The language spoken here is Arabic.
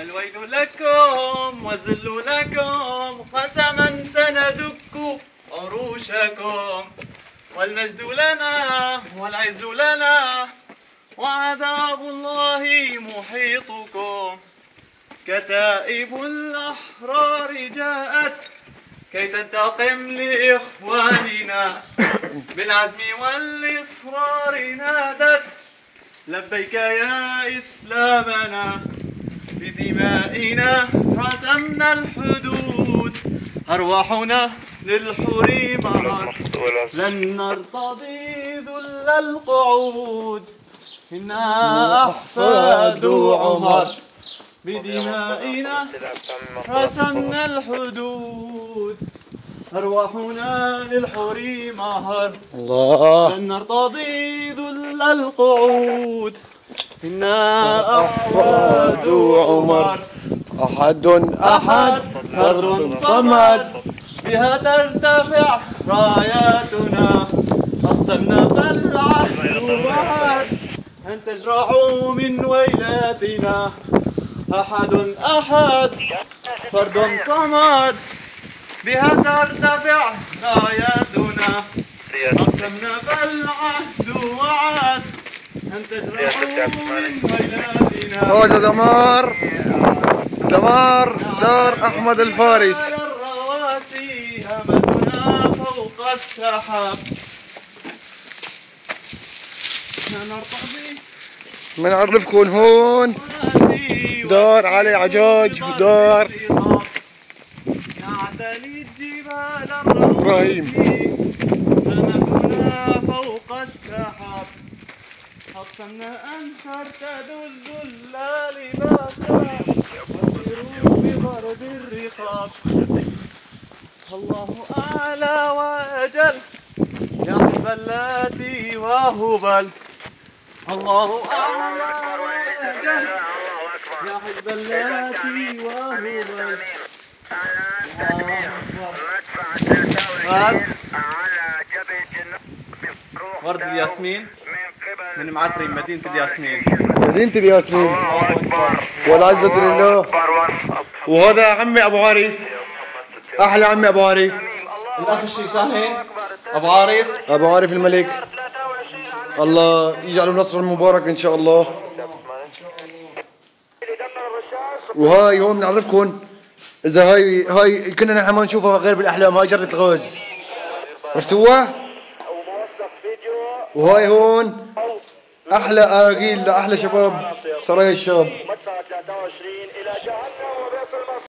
الويل لكم والذل لكم، قسما سندك عروشكم، والمجد لنا والعز لنا، وعذاب الله محيطكم. كتائب الأحرار جاءت كي تنتقم لإخواننا، بالعزم والإصرار نادت لبيك يا إسلامنا. بدمائنا رسمنا الحدود، أرواحنا للحور مهر، لن نرتضي ذل القعود، إنا أحفاد عمر. بدمائنا رسمنا الحدود، أرواحنا للحور مهر، لن نرتضي ذل القعود، إنا أحفاد عمر. أحد فرد صمد، بها ترتفع راياتنا، أقسمنا فالعهد وعد أن تجرعوا من ويلاتنا. أحد فرد صمد، بها ترتفع راياتنا، أقسمنا فالعهد وعد أن تجرعوا من ويلاتنا. هذا دمار دار أحمد الفارس. الرواسي أملنا فوق السحاب، من عرفكم هون دار علي عجاج ودار نعتلي الجبال إبراهيم. أملنا فوق السحاب، أقسمنا أن ترتدوا الذلال لباسا، وسيروا بضرب الرقاب. الله أعلى وأجل يا حزب اللاتي وهبل، الله أعلى وأجل يا حزب اللاتي وهبل. ورد الياسمين من معتري مدينة الياسمين. مدينة الياسمين. والعزة لله. وهذا عمي أبو عارف، أحلى عمي أبو عارف، الأخ الشيشاني أبو عارف، أبو عارف الملك. الله يجعله نصر مبارك إن شاء الله. وهاي هون بنعرفكم إذا هاي كنا نحن ما نشوفها غير بالأحلام، هاي جرة الغاز، عرفتوها؟ وهاي هون أحلى أراجيل لأحلى شباب سرايا الشام.